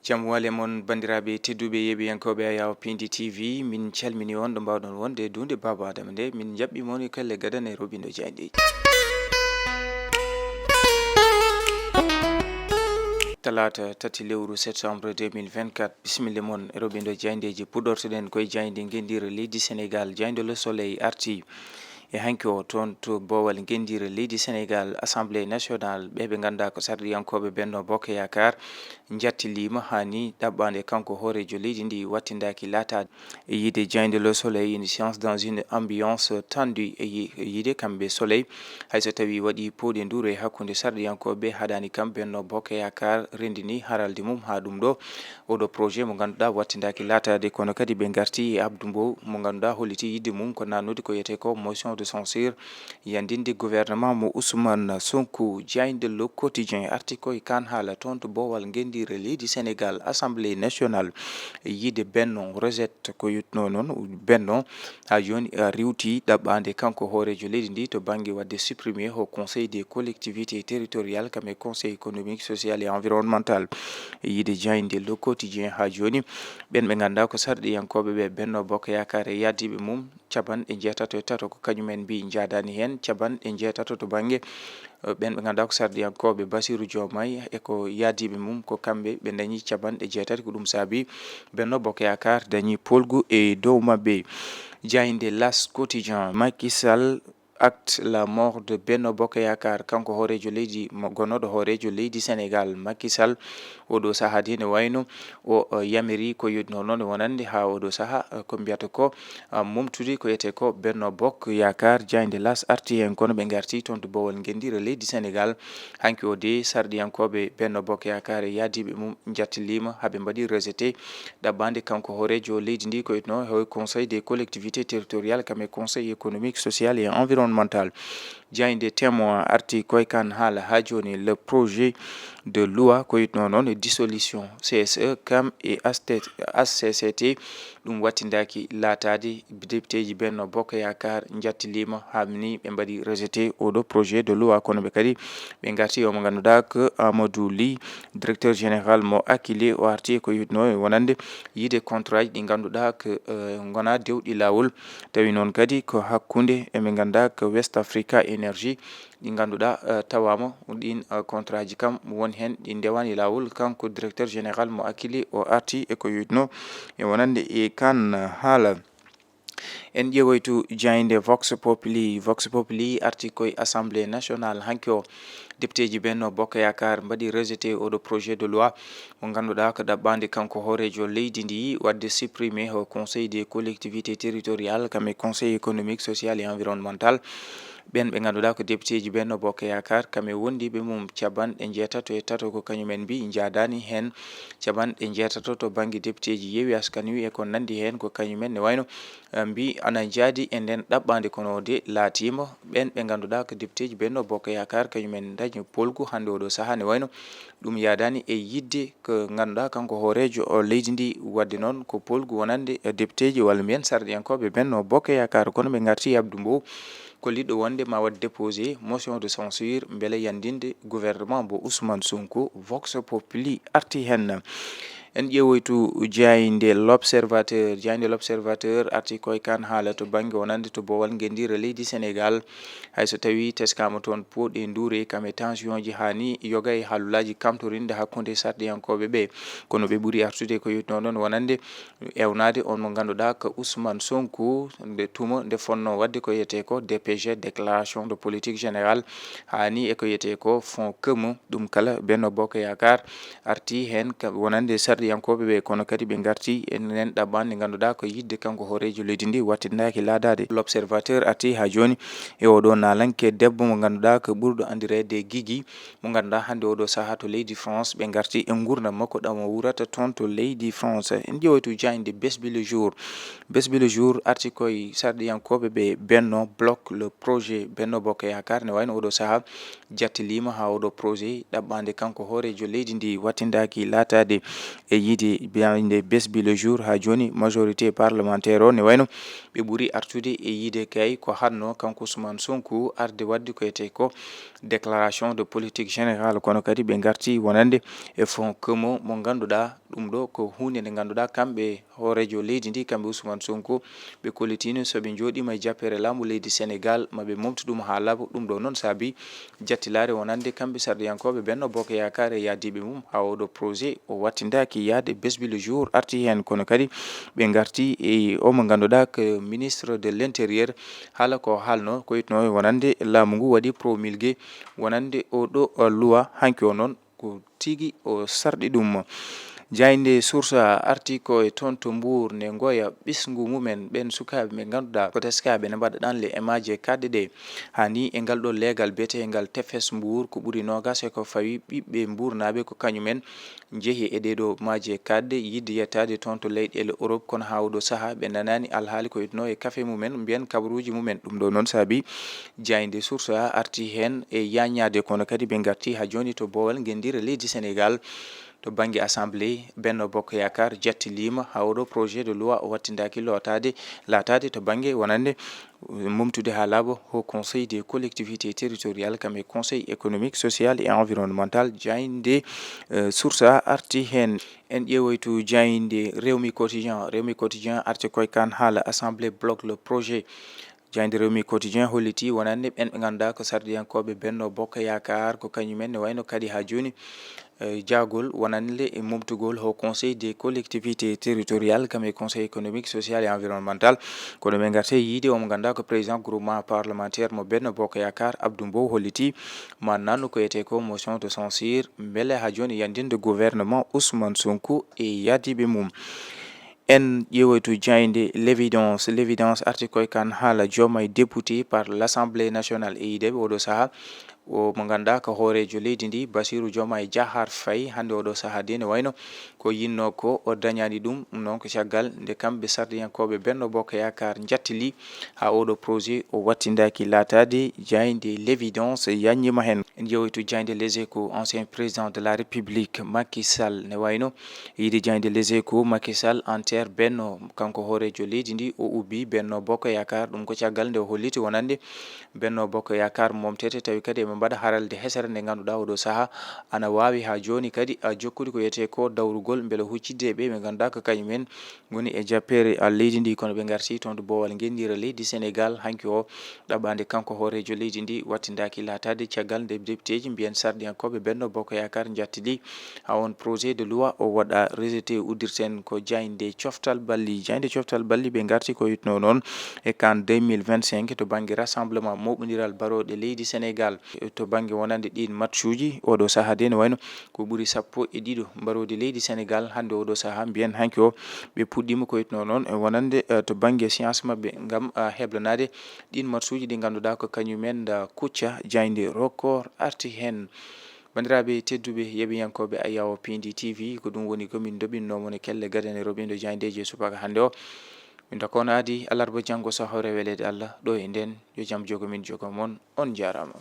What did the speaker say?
Jam wale mon bandiraɓe tedduɓe yeɓiyankoɓe Ayaw Pindi TV min calmini on ɗo mbawɗon wonde dunde Baba Adama nde min jaɓɓi moni kalle gadane robindo jayɗeji talata tati lewru septembre 2024 bisimilla mon robindo jayndeji puɗɗortoɗen koye jayde gendire leydi Sénégal jayde Le Soleil arti e hanki o toon to bowal gendire leydi Sénégal Assemblée nationale ɓeɓe ganda ko sardiyankoɓe Benno Bokk Yakar jattilima hani ɗaɓɓande kanko hoorejo leydi ndi wattindaki latade e yiide jayde Le Soleil une séance dans une ambiance tendue e yiide kamɓe Soleil hayso tawi waɗi poɗe nduuro e hakkude sardiyankoɓe haɗani kam Benno Bokk Yakar rendini haralde mum ha ɗum ɗo oɗo projet mo ganduɗa wattindaki latade kono kadi ɓe garti e Abdou Mbow mo ganduɗa holliti yidde mum ko nannude ko yete ko motion de censure yandinde gouvernement mo Ousmane Sonko. jayde Le Quotidien article e kan haala toon to bowal gendire leydi Sénégal Assemblée nationale yiide Benno rejette ko yutno noon Benno ha joni riwti ɗaɓɓande kanko hoorejo leydi ndi to banggue wadde supprimer au conseil des collectivités territoriales comme conseil économique social et environnemental yiide jayde Le Quotidien ha joni ɓen ɓe ganda ko sarɗiyankoɓe ɓe Benno Bokk Yakar e yaddiɓe mum capanɗe jeetato e tato ko kañumen mbi jadani hen capanɗe jeetato to banggue ɓen ɓe ganda ko sardiyankoɓe Bassirou Diomaye eko yadiɓe mum ko kamɓe ɓe dañi capanɗe jeetati ko ɗum saabi Benno Bokk Yakar dañi polgu e dow mabɓe. jayde L'As Quotidien Macky Sall acte la mort de Benno Bokk Yakar kanko hoorejo leydi gonnoɗo hoorejo leydi Sénégal Macky Sall oɗo saaha de ne wayno o yamiri ko yitno noon wonande ha oɗo saaha ko mbiyata ko momtude ko yete ko Benno Bokk Yakar jayde L'As arti hen kono ɓe garti toon to bowal gendire leydi Sénégal hanki o de sardiyankoɓe Benno Bokk Yakar e yadiɓe mum jattilima haaɓe mbaɗi rejeté ɗaɓɓande kanko hoorejo leydi ndi ko yitno he conseil des collectivités territoriales comme conseil économique social et environnemental. jayde Témoin arti koye kan haala ha joni le projet de loi ko yitno noon dissolution CSE CAM et HCCT ɗum wattindaki latade député ji Benno Bokk Yakar jattilima hamni ɓe mbaɗi rejeté oɗo projet de loi kono ɓe kadi ɓe garti omo ganduɗa ko Amadou Ly directeur général mo Akile o arti ko yitno e wonande yiide contrat ji ɗi ganduɗa ko gona dewɗi lawol tawi noon kadi ko hakkude eɓe ganda ko West Africa Énergie ɗi ganduɗa tawama ɗin contrat ji kam woni hen ɗi ndewani lawol kanko directeur général mo Akile o arti eko yitno e wonande e kan haala. en ƴeewoytu jayde Vox Populi arti koye Assemblée nationale hanki o député ji Benno Bokk Yakar mbaɗi rejeté oɗo projet de loi mo ganduɗa ko ɗaɓɓande kanko hoorejo leydi ndi wadde supprimer au conseil des collectivités territoriales comme conseil économique social et environnemental ɓen ɓe ganduɗa ko député ji Benno Bokk Yakar kamɓe wondiɓe mum capanɗe jeetato e tato ko kañumen mbi jadani hen capanɗe jeetato to banggue député ji Yewwi Askan Wi e ko nandi hen ko kañumen ne wayno mbi ana jaadi e nden ɗaɓɓande kono de laatima ɓen ɓe ganduɗa ko député ji Benno Bokk Yakar kañumen dañi polgu hande oɗo saaha ne wayno ɗum yadani e yidde ko ganduɗa kanko hoorejo o leydi ndi wadde noon ko polgu wonande député ji walla mbiyen sardiyankoɓe Benno Bokk Yakar kono ɓe garti Abdou Mbow ko liɗɗo wonde ma wat déposé motion de censure beele yandinde gouvernement mo Ousmane Sonko. Vox Populi arti hen. en ƴeewoytu jayde L'Observateur arti koye kan haala to banggue wonande to bowal gendire leydi Sénégal hayso tawi teskama toon poɗe nduure kam tension ji hani yoga e haalullaji kamtorinde hakkude sardiyankoɓe ɓe kono ɓe ɓuuri artude ko yitno noon wonande ewnade on mo ganduɗa ko Ousmane Sonko nde tuma nde fonno wadde ko yete ko DPG déclaration de politique générale hani eko yete ko fond commun ɗum kala Benno Bokk Yakar arti hen wonande sardiyankoɓe ɓe kono kadi ɓe garti enen ɗaɓɓande ganduɗa ko yidde kanko hoorejo leydi ndi wattindaki laadade. L'Observateur arti ha joni e oɗo nalanke debbo mo ganduɗa ko ɓurɗo andirede Guigui mo ganduɗa hande oɗo saaha to leydi France ɓe garti e gurdam makko ɗam o wurata toon to leydi France. en ƴeewoytu jayde Besbi le jour arti koye sardiyankoɓe ɓe Benno bloque le projet Benno Bokk Yakar ne wayno oɗo saaha jattilima ha oɗo projet ɗaɓɓande kanko hoorejo leydi ndi wattindaki latade e yiide biyande Besbi le jour ha joni majorité parlementaire o ne wayno ɓe ɓuuri artude e yiide kay ko hanno kanko Ousmane Sonko arde wadde ko yete ko déclaration de politique générale kono kadi ɓe garti wonande e fond commun mo ganduɗa ɗum ɗo ko hunde nde ganduɗa kamɓe horejo leydi ndi kamɓe Ousmane Sonko ɓe kollitino so ɓe joɗima e jappere laamu leydi Sénégal maɓe momtu ɗum ha laaɓa. Ɗum ɗo noon saabi jattilare wonande kamɓe sardiyankoɓe Benno Bokk Yakar e yadiɓe mum ha oɗo projet o wattindaki yaade besbi le jour arti hen, kono kadi ɓe garti e omo ganduɗa que ministre de l'intérieur haala ko haalno ko yitno wonande laamu ngu waɗi promulgué wonande oɗo loi hanki o noon ko tigi o sarɗi ɗum. Jayde source arti ko e toon to Mbour ne goya ɓisgu mumen ɓen sukaɓe ɓe ganduɗa ko teskaɓe ne mbaɗa ɗan le emaje kadde ɗe hani e ngal ɗo legal biyetegal tefes Mbour ko ɓuuri nogas e ko fawi ɓiɓɓe Mbour naɓe ko kañumen jeehi e ɗeɗo maje kadde yidde yettade toon to leyɗele Europe, kono ha oɗo saaha ɓe nanani alhaali ko yitno e kafe mumen mbiyen kabaruji mumen. Ɗum ɗo noon saabi jayde source arti hen e yañade, kono kadi ɓe garti ha joni to Bowal gendira leydi Sénégal to banggue assemblée Benno Bokk Yakar jattilima ha oɗo projet de loi o wattindaki latade to banggue wonande momtude ha laaɓa au conseil des collectivités territoriales comme conseil économique social et environnemental. Jayde source arti hen. En ƴeewoytu jayde Rewmi Quotidien arti koye kan haala assemblée bloque le projet. Jayde Rewmi Quotidien holliti wonande ɓen ɓe ganduɗa ko sardiyankoɓe Benno Bokk Yakar ko kañumen ne wayno kadi ha joni jagol wonande e momtugol au conseil des collectivités territoriales comme conseil économique social et environnemental, kono ɓe garte yiide omo ganduɗa ko président groupement parlementaire mo Benno Bokk Yakar Abdou Mbow holliti mannan ko yete ko motion de censure beele ha joni yandinde gouvernement Ousmane Sonko e yadiɓe mum. En ƴeewoytu jayde l'évidence arti koye kan haala Diomaye député par l'Assemblée nationale e yideɓe oɗo saaha o mo ganduɗa ko hoorejo leydi ndi Bassirou Diomaye Diakhar Faye hande oɗo saaha de ne wayno ko yinno ko o dañani ɗum noon ko caggal nde kamɓe sardiyankoɓe Benno Bokk Yakar jattili ha oɗo projet o wattindaki latade. Jayde l'évidence yanñima hen. En ƴeewoytu jayde Les Échos ancien président de la République Macky Sall ne wayno yiide jayde Les Échos Macky Sall enterre Benno, kanko hoorejo leydi ndi o ubbi Benno Bokk Yakar ɗum ko caggal nde o holliti wonande Benno Bokk Yakar momtete tawi kadi eɓe mbaɗa haralde hesere nde ganduɗa oɗo saaha ana wawi ha joni kadi jokkude ko yete ko dawrugol beele huccidde ɓe ganduɗa ko kañumen goni e jappere leydi ndi, kono ɓe garti toon to Bowal gendira leydi Sénégal hanki o ɗaɓɓade kanko hoorejo leydi ndi wattindaki latade caggal nde députéji mbiyen sardiyankoɓe Benno Bokk Yakar jattili ha on projet de loi o waɗa rejeté uddirten ko jayde coftal balli. Jayde coftal balli ɓe garti ko yitno noon e kan 2025 to banggue rassemblement moɓodiral baroɗe leydi Sénégal to banggue wonande ɗin matchuji oɗo saaha de ne wayno ko ɓuuri 12 mbarodi leydi Sénégal hande oɗo saaha mbiyen hanki o ɓe puɗɗima ko yitno noon e wonande to banggue science mabɓe gam heblanade ɗin matchuji ɗi ganduɗa ko kañumen kucca. Jayde record arti hen. Bandiraɓe tedduɓe yeɓiyankoɓe Ayaw Pindi TV ko ɗum woni komin doɓinnomo ne kelle gadane roɓindo jayndeje subaka hande o min takono adi alarba janggo sahore welede Allah ɗo e nden yo jaam jogo min jogo mon on jarama.